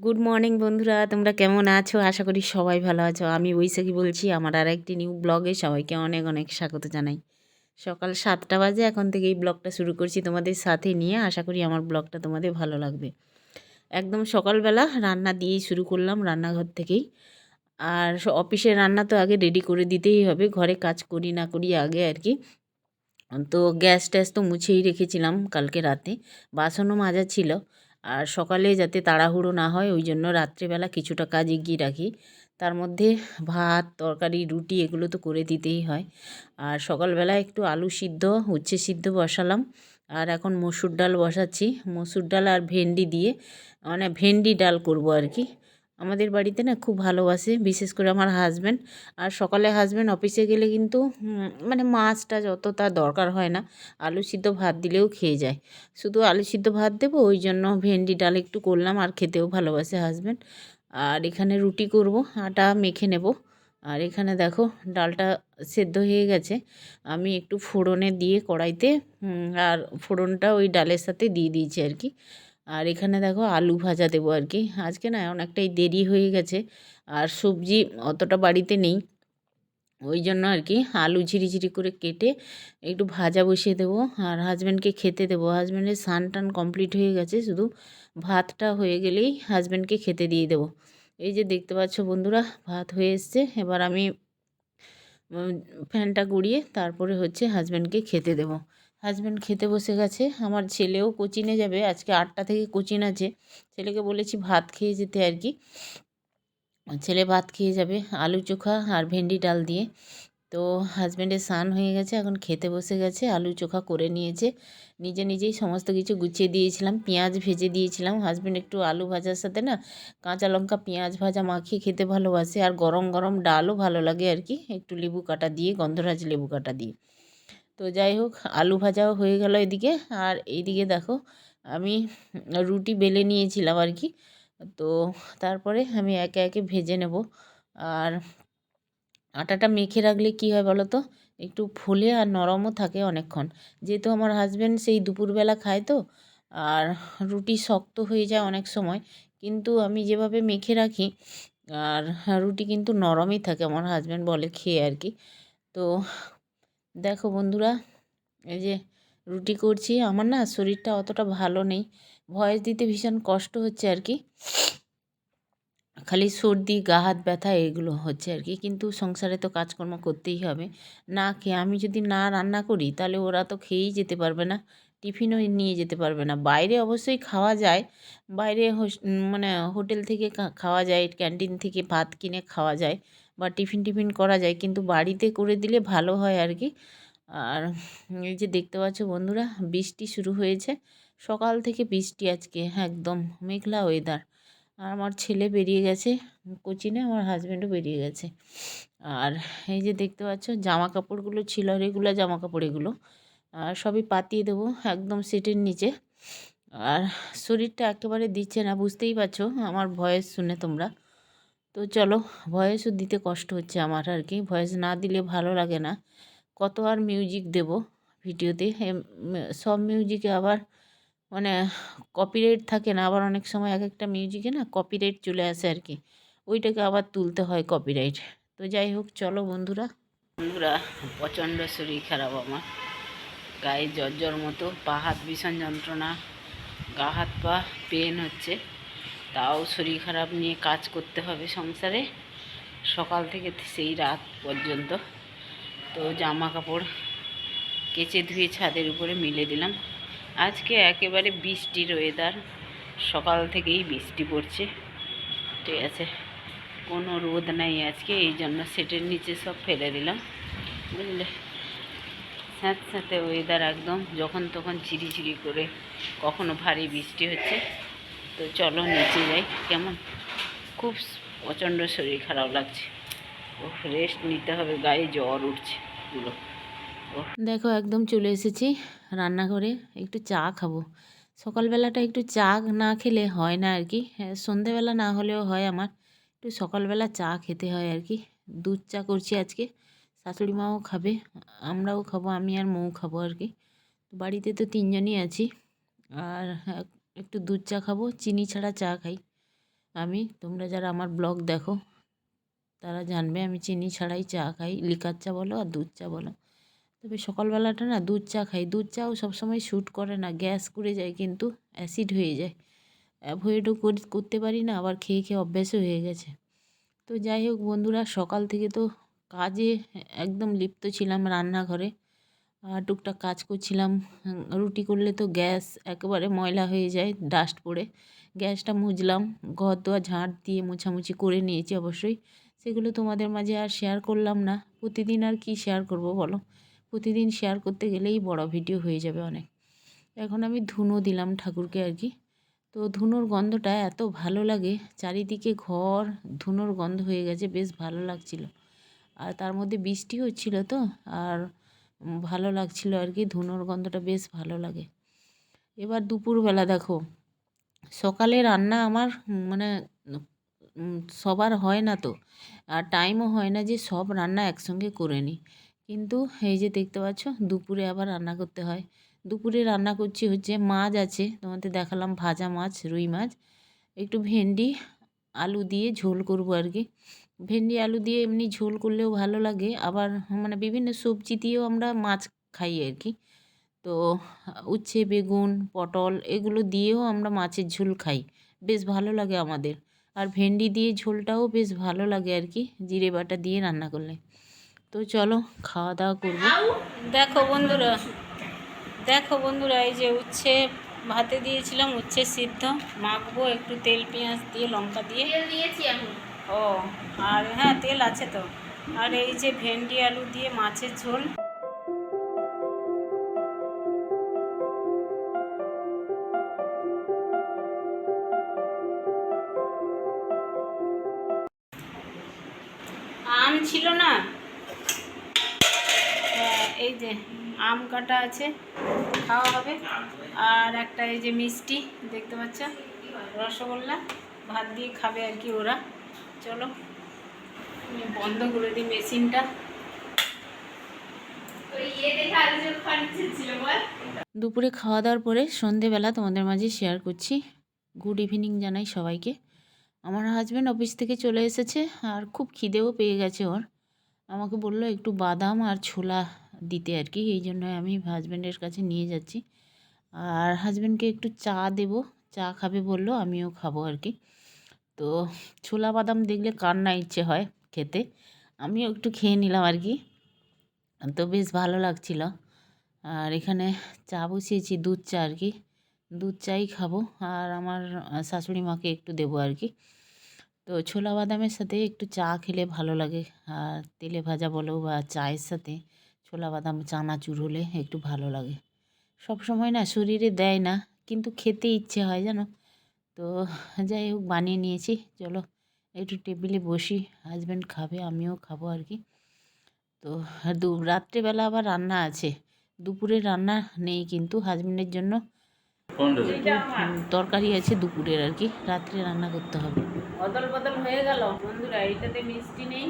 Good morning বন্ধুরা, তোমরা কেমন আছো? আশা করি সবাই ভালো আছো। আমি বৈশাখী বলছি। আমার আর একটি নিউ ব্লগে সবাইকে অনেক অনেক স্বাগত জানাই। সকাল 7টা বাজে, এখন থেকে এই ব্লগটা শুরু করছি তোমাদের সাথে নিয়ে। আশা করি আমার ব্লগটা তোমাদের ভালো লাগবে। একদম সকালবেলা রান্না দিয়েই শুরু করলাম, রান্নাঘর থেকেই। আর অফিসের রান্না তো আগে রেডি করে দিতেই হবে, ঘরে কাজ করি না করি আগে আর কি। তো গ্যাস ট্যাস তো মুছেই রেখেছিলাম কালকে রাতে, বাসনও মাজা ছিল। আর সকালে যাতে তাড়াহুড়ো না হয় ওই জন্য রাত্রিবেলা কিছুটা কাজ এগিয়ে রাখি। তার মধ্যে ভাত তরকারি রুটি এগুলো তো করে দিতেই হয়। আর সকালবেলা একটু আলু সিদ্ধ উচ্ছে সিদ্ধ বসালাম। আর এখন মসুর ডাল বসাচ্ছি, মসুর ডাল আর ভেন্ডি দিয়ে, মানে ভেন্ডি ডাল করব আর কি। আমাদের বাড়িতে না খুব ভালোবাসে, বিশেষ করে আমার হাজব্যান্ড। আর সকালে হাজব্যান্ড অফিসে গেলে কিন্তু মানে মাছটা যত তার দরকার হয় না, আলু সিদ্ধ ভাত দিলেও খেয়ে যায়। শুধু আলু সিদ্ধ ভাত দেবো, ওই জন্য ভেন্ডি ডাল একটু করলাম। আর খেতেও ভালোবাসে হাজব্যান্ড। আর এখানে রুটি করব, আটা মেখে নেব। আর এখানে দেখো ডালটা সেদ্ধ হয়ে গেছে। আমি একটু ফোড়নে দিয়ে কড়াইতে, আর ফোড়নটা ওই ডালের সাথে দিয়ে দিয়েছি আর কি। আর এখানে দেখো আলু ভাজা দেবো আর কি। আজকে না অনেকটাই দেরি হয়ে গেছে, আর সবজি অতটা বাড়িতে নেই, ওই জন্য আর কি আলু ঝিরিঝিরি করে কেটে একটু ভাজা বসিয়ে দেবো। আর হাজব্যান্ডকে খেতে দেবো। হাজব্যান্ডের স্নান টান কমপ্লিট হয়ে গেছে, শুধু ভাতটা হয়ে গেলেই হাজব্যান্ডকে খেতে দিয়ে দেবো। এই যে দেখতে পাচ্ছ বন্ধুরা, ভাত হয়ে এসছে। এবার আমি ফ্যানটা গুঁড়িয়ে তারপরে হচ্ছে হাজব্যান্ডকে খেতে দেবো। হাজব্যান্ড খেতে বসে গেছে। আমার ছেলেও কোচিংয়ে যাবে, আজকে 8টা থেকে কোচিং আছে। ছেলেকে বলেছি ভাত খেয়ে যেতে আর কি। ছেলে ভাত খেয়ে যাবে আলু চোখা আর ভেন্ডি ডাল দিয়ে। তো হাজব্যান্ডের স্নান হয়ে গেছে, এখন খেতে বসে গেছে। আলু চোখা করে নিয়েছে, নিজে নিজেই সমস্ত কিছু গুছিয়ে দিয়েছিলাম, পেঁয়াজ ভেজে দিয়েছিলাম। হাজব্যান্ড একটু আলু ভাজার সাথে না কাঁচা লঙ্কা পেঁয়াজ ভাজা মাখিয়ে খেতে ভালোবাসে। আর গরম গরম ডালও ভালো লাগে আর কি, একটু লেবু কাটা দিয়ে, গন্ধরাজ লেবু কাটা দিয়ে। তো যাই হোক, আলু ভাজাও হয়ে গেল এদিকে। আর এইদিকে দেখো আমি রুটি বেলে নিয়েছিলাম আর কি। তো তারপরে আমি একে একে ভেজে নেব। আর আটাটা মেখে রাখলে কি হয় বলো তো, একটু ফুলে আর নরমও থাকে অনেকক্ষণ। যেহেতু আমার হাজব্যান্ড সেই দুপুরবেলা খায়, তো আর রুটি শক্ত হয়ে যায় অনেক সময়। কিন্তু আমি যেভাবে মেখে রাখি, আর রুটি কিন্তু নরমই থাকে, আমার হাজব্যান্ড বলে খেয়ে আর কি। তো দেখো বন্ধুরা, এই যে রুটি করছি। আমার না শরীরটা অতটা ভালো নেই, ভয়েস দিতে ভীষণ কষ্ট হচ্ছে আর কি। খালি সর্দি গা হাত ব্যথা এগুলো হচ্ছে আর কি। কিন্তু সংসারে তো কাজকর্ম করতেই হবে। না খেয়ে আমি যদি না রান্না করি তাহলে ওরা তো খেয়েই যেতে পারবে না, টিফিনও নিয়ে যেতে পারবে না। বাইরে অবশ্যই খাওয়া যায়, বাইরে মানে হোটেল থেকে খাওয়া যায়, ক্যান্টিন থেকে ভাত কিনে খাওয়া যায়, বা টিফিন টিফিন করা যায়, কিন্তু বাড়িতে করে দিলে ভালো হয় আর কি। আর এই যে দেখতে পাচ্ছ বন্ধুরা, বৃষ্টি শুরু হয়েছে সকাল থেকে, বৃষ্টি আজকে একদম মেঘলা ওয়েদার। আর আমার ছেলে বেরিয়ে গেছে কোচিংয়ে, আমার হাজব্যান্ডও বেরিয়ে গেছে। আর এই যে দেখতে পাচ্ছ জামা কাপড়গুলো ছিল, রেগুলার জামা কাপড় এগুলো, আর সবই পাতিয়ে দেবো একদম সিটের নিচে। আর শরীরটা একেবারে দিচ্ছে না, বুঝতেই পারছো আমার ভয়েস শুনে তোমরা। তো চলো, ভয়েসও দিতে কষ্ট হচ্ছে আমার আর কি, ভয়েস না দিলে ভালো লাগে না। কত আর মিউজিক দেব ভিডিওতে, সব মিউজিকে আবার মানে কপিরাইট থাকে না, আবার অনেক সময় এক একটা মিউজিকে না কপিরাইট চলে আসে আর কি, ওইটাকে আবার তুলতে হয় কপিরাইট। তো যাই হোক, চলো বন্ধুরা। বন্ধুরা, প্রচণ্ড শরীর খারাপ আমার, গায়ে জ্বর জ্বর মতো, পা হাত ভীষণ যন্ত্রণা, গা হাত পা পেন হচ্ছে। তাও শরীর খারাপ নিয়ে কাজ করতে হবে সংসারে, সকাল থেকে সেই রাত পর্যন্ত। তো জামা কাপড় কেচে ধুয়ে ছাদের উপরে মিলে দিলাম। আজকে একেবারে বৃষ্টির ওয়েদার, সকাল থেকেই বৃষ্টি পড়ছে, ঠিক আছে, কোনো রোদ নাই আজকে, এই জন্য সেটের নিচে সব ফেলে দিলাম, বুঝলে। স্যাঁত স্যাঁতে ওয়েদার একদম, যখন তখন ঝিরিঝিরি করে কখনো ভারী বৃষ্টি হচ্ছে। তো চলো নিচে যাই, কেমন খুব প্রচণ্ড শরীর খারাপ লাগছে, ও রেস্ট নিতে হবে, গায়ে জ্বর উঠছে পুরো। দেখো একদম চলে এসেছি রান্নাঘরে, একটু চা খাবো। সকালবেলাটা একটু চা না খেলে হয় না আর কি, সন্ধেবেলা না হলেও হয় আমার, একটু সকালবেলা চা খেতে হয় আর কি। দুধ চা করছি আজকে, শাশুড়ি মাও খাবে, আমরাও খাবো, আমি আর মৌ খাবো আর কি। বাড়িতে তো 3জনই আছি। আর একটু দুধ চা খাবো, চিনি ছাড়া চা খাই। তোমরা যারা আমার ব্লগ দেখো তারা জানবে আমি চিনি ছাড়াই চা খাই, লিকার চা বলো আর দুধ চা বলো। তবে সকালবেলাটা না দুধ চা খাই, দুধ চাও সবসময় শ্যুট করে না, গ্যাস করে যায় কিন্তু অ্যাসিড হয়ে যায়, অ্যাভয়েডও করতে পারি না, আবার খেয়ে খেয়ে অভ্যাসও হয়ে গেছে। তো যাই হোক বন্ধুরা, সকাল থেকে তো কাজে একদম লিপ্ত ছিলাম রান্নাঘরে, টুকটাক কাজ করছিলাম। রুটি করলে তো গ্যাস একেবারে ময়লা হয়ে যায়, ডাস্ট পড়ে। গ্যাসটা মুছলাম, ঘর দোয়ার ঝাঁট দিয়ে মোছামুছি করে নিয়েছি অবশ্যই। সেগুলো তোমাদের মাঝে আর শেয়ার করলাম না, প্রতিদিন আর কি শেয়ার করব বলো, প্রতিদিন শেয়ার করতে গেলেই বড় ভিডিও হয়ে যাবে অনেক। এখন আমি ধুনো দিলাম ঠাকুরকে আর কি। তো ধুনোর গন্ধটা এত ভালো লাগে, চারিদিকে ঘর ধুনোর গন্ধ হয়ে গেছে, বেশ ভালো লাগছিল। আর তার মধ্যে বৃষ্টি হচ্ছিল তো, আর ভালো লাগছিল আর কি, ধুনোর গন্ধটা বেশ ভালো লাগে। এবার দুপুরবেলা দেখো, সকালে রান্না আমার মানে সবার হয় না তো, আর টাইমও হয় না যে সব রান্না একসঙ্গে করে নিই। কিন্তু এই যে দেখতে পাচ্ছ দুপুরে আবার রান্না করতে হয়। দুপুরে রান্না করছি হচ্ছে মাছ আছে, তোমাদের দেখালাম ভাজা মাছ, রুই মাছ, একটু ভেন্ডি আলু দিয়ে ঝোল করব আর কি। ভেন্ডি আলু দিয়ে এমনি ঝোল করলেও ভালো লাগে, আবার মানে বিভিন্ন সবজি দিয়েও আমরা মাছ খাই আর কি। তো উচ্ছে, বেগুন, পটল এগুলো দিয়েও আমরা মাছের ঝোল খাই, বেশ ভালো লাগে আমাদের। আর ভেন্ডি দিয়ে ঝোলটাও বেশ ভালো লাগে আর কি, জিরে বাটা দিয়ে রান্না করলে। তো চলো খাওয়া দাওয়া করবো। দেখো বন্ধুরা, এই যে উচ্ছে ভাতে দিয়েছিলাম, উচ্ছে সিদ্ধ মাখবো একটু তেল পেঁয়াজ দিয়ে লঙ্কা দিয়ে। তেল দিয়েছি আমি। ও, আর হ্যাঁ তেল আছে তো। আর এই যে ভেন্ডি আলু দিয়ে মাছের ঝোল। আম ছিল না, এই যে আম কাটা আছে, খাওয়া হবে। আর একটা এই যে মিষ্টি দেখতে পাচ্ছ, রসগোল্লা, ভাত দিয়ে খাবে আর কি ওরা। চলো আমি বন্ধ করে দিই মেশিনটা। দুপুরে খাওয়া দাওয়ার পরে সন্ধেবেলা তোমাদের মাঝে শেয়ার করছি। গুড ইভিনিং জানাই সবাইকে। আমার হাজব্যান্ড অফিস থেকে চলে এসেছে, আর খুব খিদেও পেয়ে গেছে ওর। আমাকে বললো একটু বাদাম আর ছোলা দিতে আর কি, এই জন্য আমি হাজব্যান্ডের কাছে নিয়ে যাচ্ছি। আর হাজব্যান্ডকে একটু চা দেব, চা খাবে বললো, আমিও খাবো আর কি। তো ছোলা বাদাম দেখলে কার না ইচ্ছে হয় খেতে, আমিও একটু খেয়ে নিলাম আর কি। তো বেশ ভালো লাগছিল। আর এখানে চা বসিয়েছি, দুধ চা আর কি, দুধ চাই খাবো। আর আমার শাশুড়ি মাকে একটু দেবো আর কি। তো ছোলা বাদামের সাথে একটু চা খেলে ভালো লাগে, আর তেলে ভাজা বলো বা চায়ের সাথে ছোলা বাদাম চানাচুর হলে একটু ভালো লাগে। সব সময় না শরীরে দেয় না, কিন্তু খেতে ইচ্ছে হয় জানো। তো যাই হোক বানিয়ে নিয়েছি, চলো একটু টেবিলে বসি, হাজব্যান্ড খাবে আমিও খাবো আর কি। তো রাত্রেবেলা আবার রান্না আছে, দুপুরে রান্না নেই কিন্তু হাজব্যান্ডের জন্য তরকারি আছে দুপুরের আর কি, রাত্রে রান্না করতে হবে। অদল বদল হয়ে গেল বন্ধুরা, এইটাতে মিষ্টি নেই,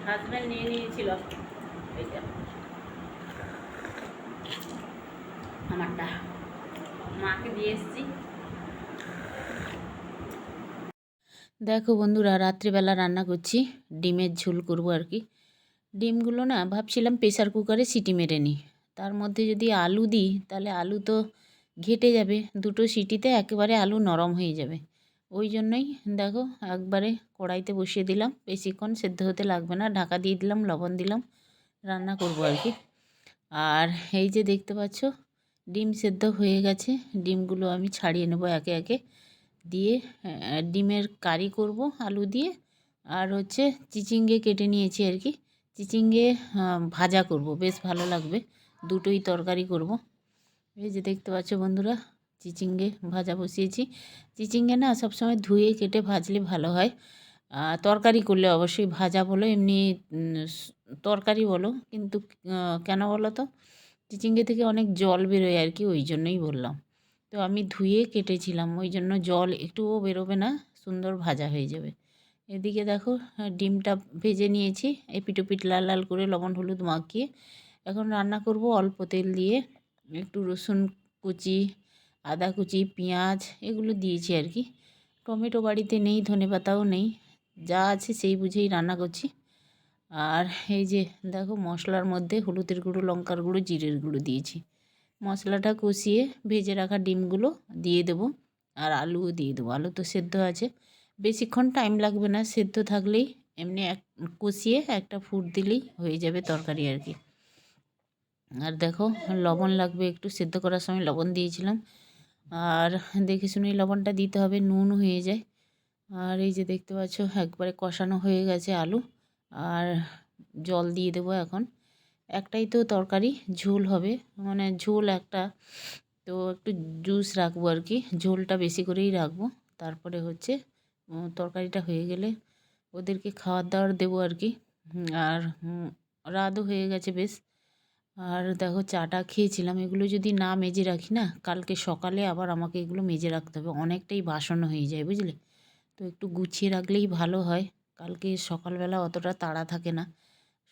হাজব্যান্ড নিয়ে নিয়েছিল এটা আমারটা, মাকে দিয়ে এসেছি। দেখো বন্ধুরা, রাত্রিবেলা রান্না করছি, ডিমের ঝোল করবো আর কি। ডিমগুলো না ভাবছিলাম প্রেসার কুকারে সিটি মেরে নিই, তার মধ্যে যদি আলু দিই তাহলে আলু তো ঘেটে যাবে, দুটো সিটিতে একেবারে আলু নরম হয়ে যাবে। ওই জন্যই দেখো একবারে কড়াইতে বসিয়ে দিলাম, বেশিক্ষণ সেদ্ধ হতে লাগবে না, ঢাকা দিয়ে দিলাম, লবণ দিলাম, রান্না করব আর কি। আর এই যে দেখতে পাচ্ছ ডিম সেদ্ধ হয়ে গেছে, ডিমগুলো আমি ছাড়িয়ে নেব একে একে, দিয়ে ডিমের কারি করব আলু দিয়ে। আর হচ্ছে চিচিঙ্গে কেটে নিয়েছি আর কি, চিচিঙ্গে ভাজা করব, বেশ ভালো লাগবে, দুটোই তরকারি করব। এই যে দেখতে পাচ্ছ বন্ধুরা, চিচিঙ্গে ভাজা বসিয়েছি। চিচিঙ্গে না সবসময় ধুয়ে কেটে ভাজলে ভালো হয়, তরকারি করলে অবশ্যই, ভাজা বলো এমনি তরকারি বলো, কিন্তু কেন বলো তো, চিচিঙ্গে থেকে অনেক জল বেরোয় আর কি, ওই জন্যই বললাম। তো আমি ধুয়ে কেটেছিলাম, ওই জন্য জল একটুও বেরোবে না, সুন্দর ভাজা হয়ে যাবে। এদিকে দেখো ডিমটা ভেজে নিয়েছি এপিটোপিট লাল লাল করে লবণ হলুদ মাখিয়ে। এখন রান্না করব অল্প তেল দিয়ে, একটু রসুন কুচি, আদা কুচি, পেঁয়াজ এগুলো দিয়েছি আর কি। টমেটো বাড়িতে নেই, ধনেপাতাও নেই, যা আছে সেই বুঝেই রান্না করছি। আর এই যে দেখো মশলার মধ্যে হলুদের গুঁড়ো, লঙ্কার গুঁড়ো, জিরের গুঁড়ো দিয়েছি। মশলাটা কষিয়ে ভেজে রাখা ডিমগুলো দিয়ে দেবো, আর আলুও দিয়ে দেবো। আলু তো সেদ্ধ আছে, বেশিক্ষণ টাইম লাগবে না, সেদ্ধ থাকলেই এমনি কষিয়ে একটা ফুট দিলেই হয়ে যাবে তরকারি আর কি। আর দেখো লবণ লাগবে একটু, সেদ্ধ করার সময় লবণ দিয়েছিলাম, আর দেখে শুনেই লবণটা দিতে হবে, নুন হয়ে যায়। আর এই যে দেখতে পাচ্ছ একবারে কষানো হয়ে গেছে আলু, আর জল দিয়ে দেবো এখন। একটাই তো তরকারি, ঝোল হবে, মানে ঝোল একটা, তো একটু জুস রাখবো আর কি, ঝোলটা বেশি করেই রাখবো। তারপরে হচ্ছে তরকারিটা হয়ে গেলে ওদেরকে খাবার দাবার দেবো আর কি। আর রাতও হয়ে গেছে বেশ। আর দেখো চাটা খেয়েছিলাম, এগুলো যদি না মেজে রাখি না, কালকে সকালে আবার আমাকে এগুলো মেজে রাখতে হবে, অনেকটাই বাসন হয়ে যায় বুঝলে। তো একটু গুছিয়ে রাখলেই ভালো হয়, কালকে সকালবেলা অতটা তাড়া থাকে না,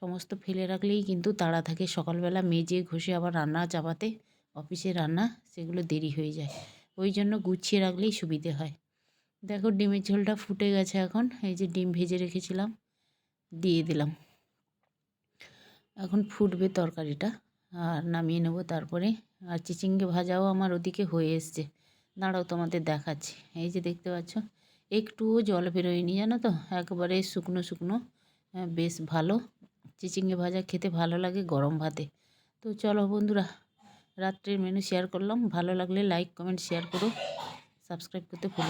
সমস্ত ফেলে রাখলেই কিন্তু তাড়া থাকে, সকালবেলা মেজে ঘষে আবার রান্না চাপাতে, অফিসে রান্না, সেগুলো দেরি হয়ে যায়, ওই জন্য গুছিয়ে রাখলেই সুবিধে হয়। দেখো ডিমের ঝোলটা ফুটে গেছে এখন, এই যে ডিম ভেজে রেখেছিলাম দিয়ে দিলাম, এখন ফুটবে তরকারিটা, আর নামিয়ে নেব তারপরে। আর চিচিঙ্গে ভাজাও আমার ওদিকে হয়ে এসছে, দাঁড়াও তোমাদের দেখাচ্ছি। এই যে দেখতে পাচ্ছ একটুও জল বেরোয়নি জানো তো, একবারে শুকনো শুকনো, বেশ ভালো। চিচিঙ্গে ভাজা খেতে ভালো লাগে গরম ভাতে। তো চলো বন্ধুরা, রাত্রের মেনু শেয়ার করলাম, ভালো লাগলে লাইক কমেন্ট শেয়ার করো, সাবস্ক্রাইব করতে ভুলো না।